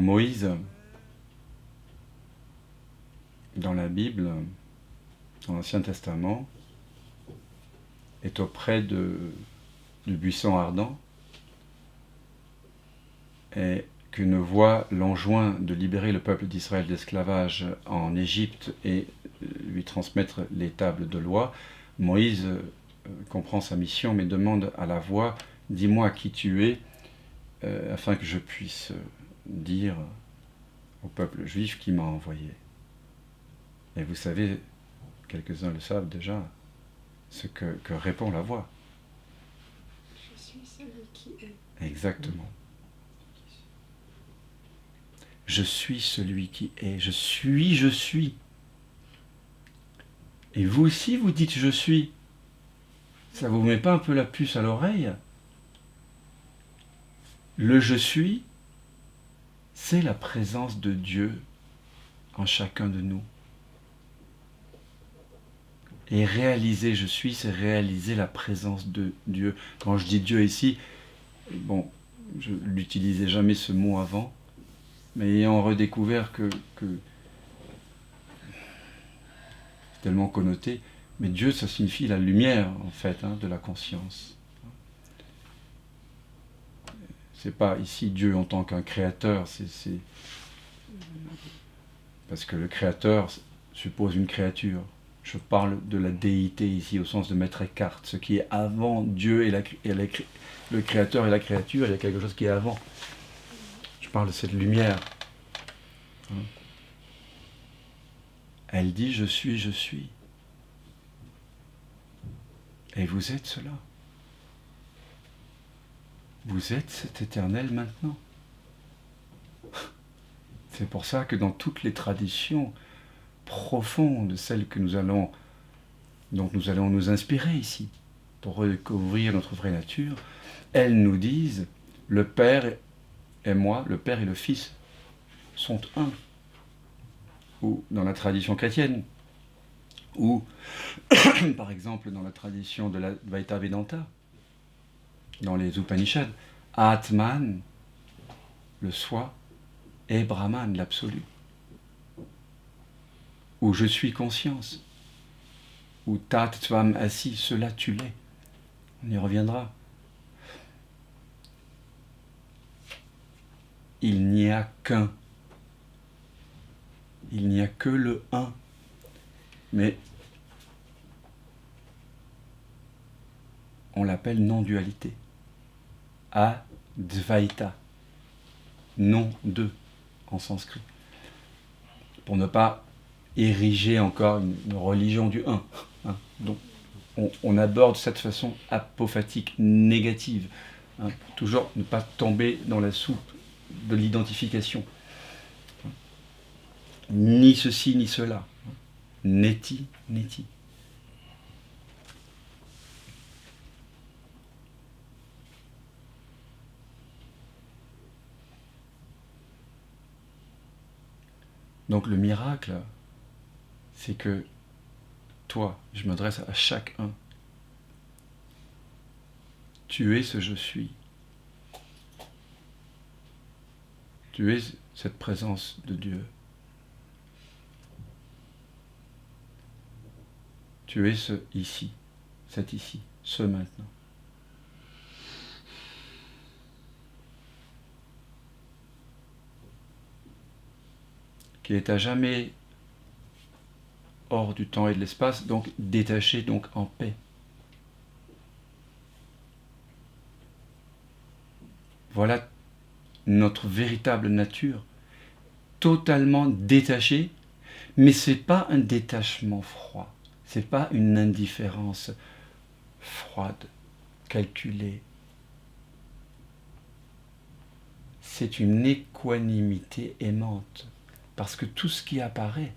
Moïse, dans la Bible, dans l'Ancien Testament, est auprès du buisson ardent et qu'une voix l'enjoint de libérer le peuple d'Israël d'esclavage en Égypte et lui transmettre les tables de loi, Moïse comprend sa mission mais demande à la voix « Dis-moi qui tu es afin que je puisse dire au peuple juif qui m'a envoyé. » Et vous savez, quelques-uns le savent déjà, ce que répond la voix. Je suis celui qui est. Exactement. Je suis celui qui est. Je suis. Et vous aussi, vous dites je suis. Ça vous met pas un peu la puce à l'oreille? Le je suis, c'est la présence de Dieu en chacun de nous. Et réaliser je suis, c'est réaliser la présence de Dieu. Quand je dis Dieu ici, bon, je n'utilisais jamais ce mot avant, mais ayant redécouvert que tellement connoté, mais Dieu, ça signifie la lumière, en fait, de la conscience. C'est pas ici Dieu en tant qu'un créateur, c'est parce que le créateur suppose une créature. Je parle de la déité ici, au sens de mettre écart, ce qui est avant Dieu et le créateur et la créature, il y a quelque chose qui est avant. Je parle de cette lumière. Elle dit je suis. Et vous êtes cela. Vous êtes cet éternel maintenant. C'est pour ça que dans toutes les traditions profondes, celles que dont nous allons nous inspirer ici, pour redécouvrir notre vraie nature, elles nous disent, le Père et moi, le Père et le Fils sont un. Ou dans la tradition chrétienne, ou par exemple dans la tradition de l'Advaita Vedanta, dans les Upanishads, Atman, le soi, et Brahman, l'absolu. Ou je suis conscience, ou Tat Tvam Asi, cela tu l'es. On y reviendra. Il n'y a qu'un. Il n'y a que le un. Mais on l'appelle non-dualité. Advaita. Non deux en sanskrit. Pour ne pas ériger encore une religion du un. Donc on aborde cette façon apophatique, négative. Pour toujours ne pas tomber dans la soupe de l'identification. Ni ceci, ni cela. Neti, neti. Donc le miracle, c'est que toi, je m'adresse à chacun. Tu es ce je suis. Tu es cette présence de Dieu. Tu es ce ici, cet ici, ce maintenant. Qui est à jamais hors du temps et de l'espace, donc détaché, donc en paix. Voilà notre véritable nature, totalement détachée, mais c'est pas un détachement froid, c'est pas une indifférence froide, calculée. C'est une équanimité aimante, parce que tout ce qui apparaît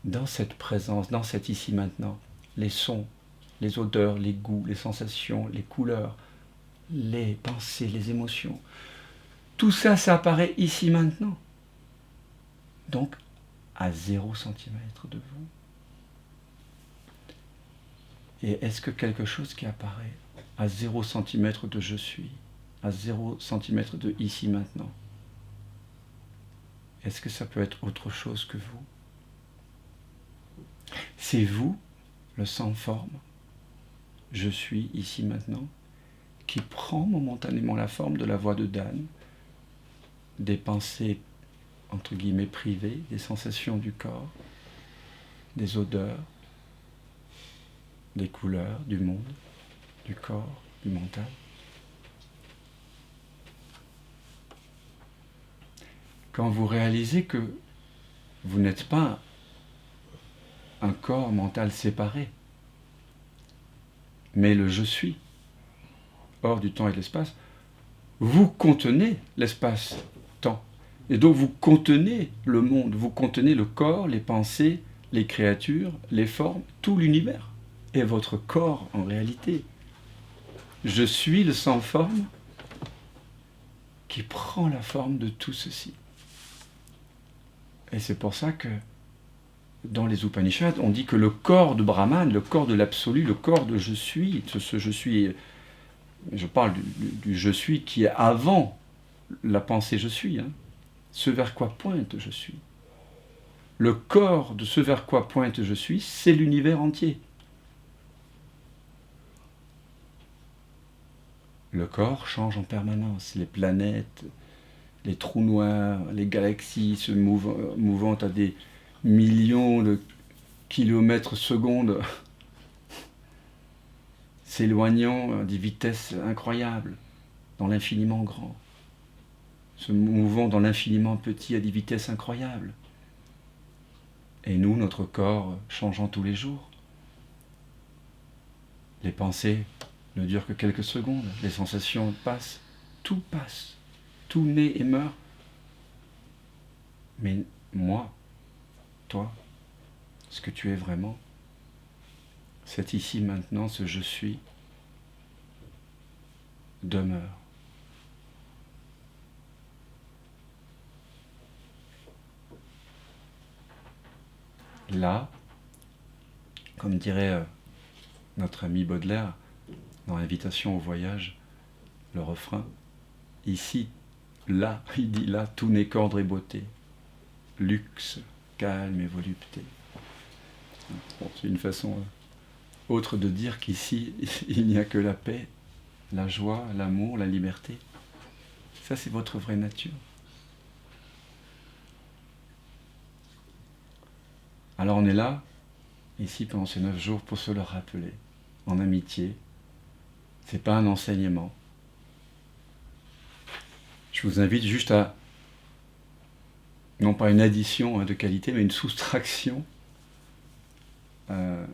dans cette présence, dans cet ici maintenant, les sons, les odeurs, les goûts, les sensations, les couleurs, les pensées, les émotions, tout ça, ça apparaît ici maintenant. Donc, à 0 centimètre de vous. Et est-ce que quelque chose qui apparaît à 0 centimètre de je suis à 0 cm de ici maintenant. Est-ce que ça peut être autre chose que vous? C'est vous, le sans forme, je suis ici maintenant, qui prend momentanément la forme de la voix de Dan, des pensées entre guillemets privées, des sensations du corps, des odeurs, des couleurs, du monde, du corps, du mental. Quand vous réalisez que vous n'êtes pas un corps mental séparé, mais le je suis, hors du temps et de l'espace, vous contenez l'espace-temps. Et donc vous contenez le monde, vous contenez le corps, les pensées, les créatures, les formes, tout l'univers. Et votre corps en réalité. Je suis le sans forme qui prend la forme de tout ceci. Et c'est pour ça que dans les Upanishads, on dit que le corps de Brahman, le corps de l'absolu, le corps de je suis, ce je suis, je parle du je suis qui est avant la pensée je suis, hein, ce vers quoi pointe je suis. Le corps de ce vers quoi pointe je suis, c'est l'univers entier. Le corps change en permanence, les planètes, les trous noirs, les galaxies se mouvant à des millions de kilomètres secondes, s'éloignant à des vitesses incroyables, dans l'infiniment grand, se mouvant dans l'infiniment petit à des vitesses incroyables. Et nous, notre corps changeant tous les jours. Les pensées ne durent que quelques secondes, les sensations passent, tout naît et meurt. Mais moi, toi, ce que tu es vraiment, c'est ici maintenant, ce je suis, demeure. Là, comme dirait notre ami Baudelaire, dans l'invitation au voyage, le refrain, ici, là, il dit là, tout n'est qu'ordre et beauté, luxe, calme et volupté. Bon, c'est une façon autre de dire qu'ici, il n'y a que la paix, la joie, l'amour, la liberté. Ça, c'est votre vraie nature. Alors on est là, ici, pendant ces 9 jours, pour se le rappeler, en amitié. C'est pas un enseignement. Je vous invite juste à, non pas une addition de qualité, mais une soustraction de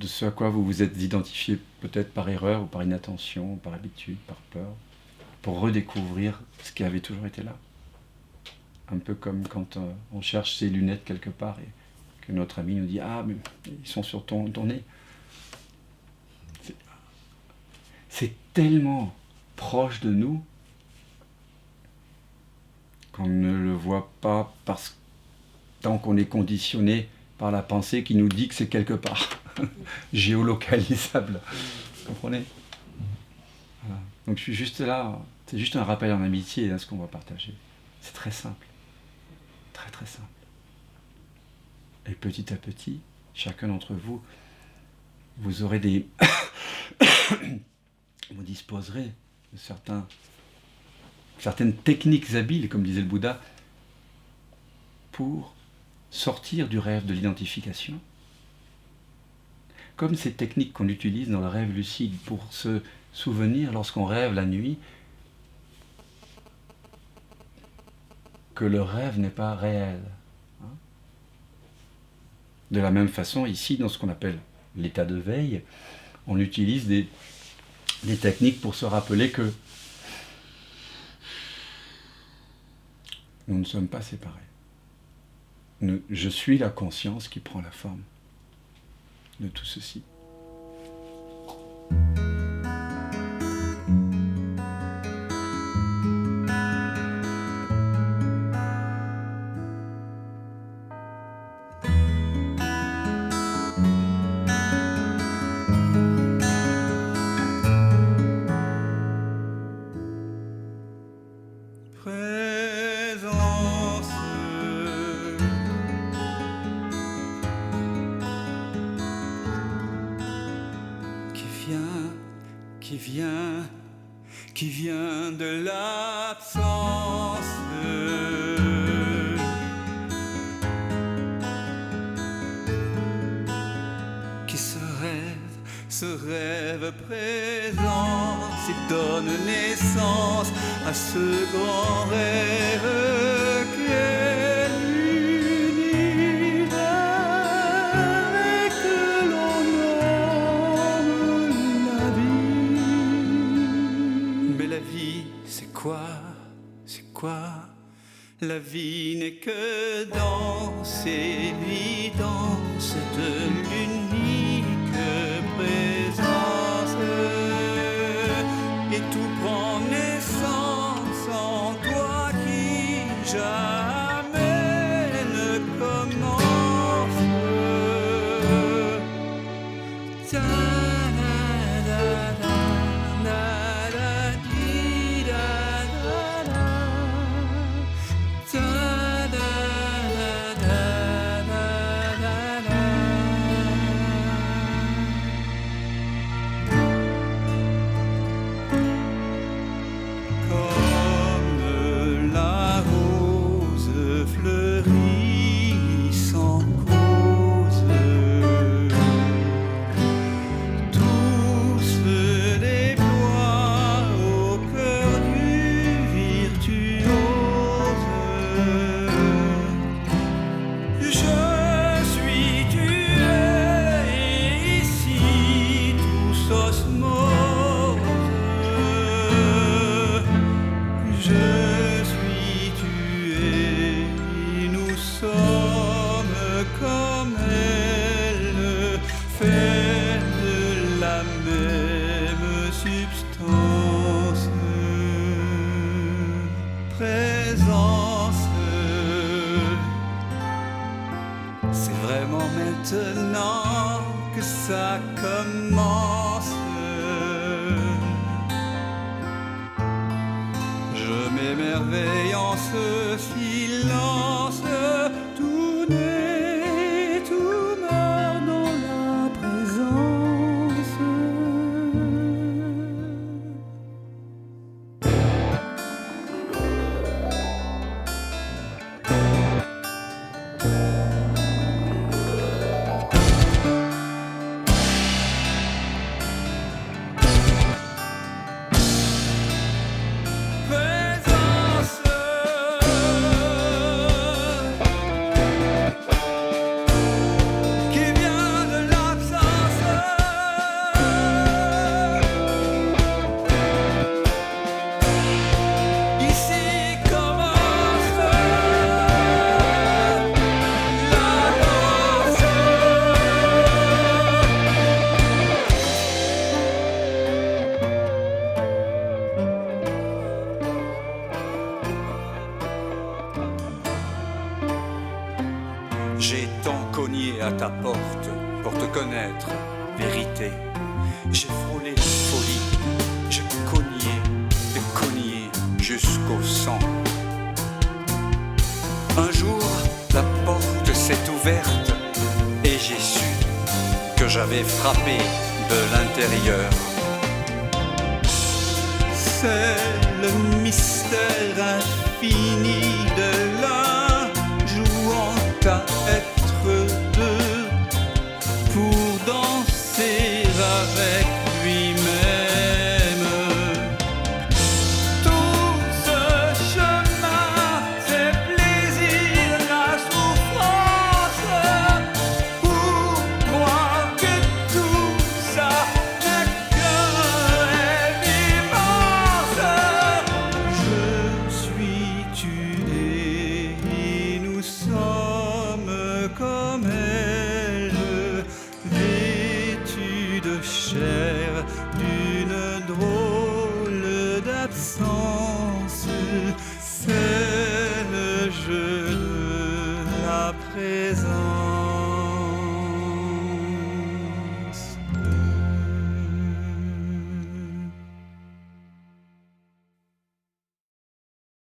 ce à quoi vous vous êtes identifié, peut-être par erreur ou par inattention, par habitude, par peur, pour redécouvrir ce qui avait toujours été là. Un peu comme quand on cherche ses lunettes quelque part et que notre ami nous dit « Ah, mais ils sont sur ton nez ». C'est tellement proche de nous qu'on ne le voit pas tant qu'on est conditionné par la pensée qui nous dit que c'est quelque part, géolocalisable. Vous comprenez? Voilà. Donc je suis juste là, c'est juste un rappel en amitié à ce qu'on va partager. C'est très simple. Très très simple. Et petit à petit, chacun d'entre vous, vous aurez des... vous disposerez de certaines techniques habiles, comme disait le Bouddha, pour sortir du rêve de l'identification. Comme ces techniques qu'on utilise dans le rêve lucide pour se souvenir, lorsqu'on rêve la nuit, que le rêve n'est pas réel. De la même façon, ici, dans ce qu'on appelle l'état de veille, on utilise des techniques pour se rappeler que nous ne sommes pas séparés. Je suis la conscience qui prend la forme de tout ceci. qui vient de l'absence. Qui se rêve présent, s'y donne naissance à ce grand rêve qu'est l'univers et que l'on nomme la vie. Mais la vie, c'est quoi? C'est quoi? La vie n'est que danse, évidence de l'unique présence. Et tout prend naissance en toi qui jamais ne commence. C'est vraiment maintenant que ça commence. Je m'émerveille en ce silence. Tout naît, tout meurt dans la présence. J'ai tant cogné à ta porte pour te connaître, vérité. J'ai frôlé la folie, j'ai cogné jusqu'au sang. Un jour, la porte s'est ouverte et j'ai su que j'avais frappé de l'intérieur. C'est le mystère infini de l'un jouant à être deux pour danser avec lui-même. Tout ce chemin, c'est plaisir, la souffrance. Pour moi que tout ça n'est qu'un rêve immense. Je suis tué et nous sommes comme elle, vêtus de chair d'une drôle d'absence. C'est le jeu de la présence.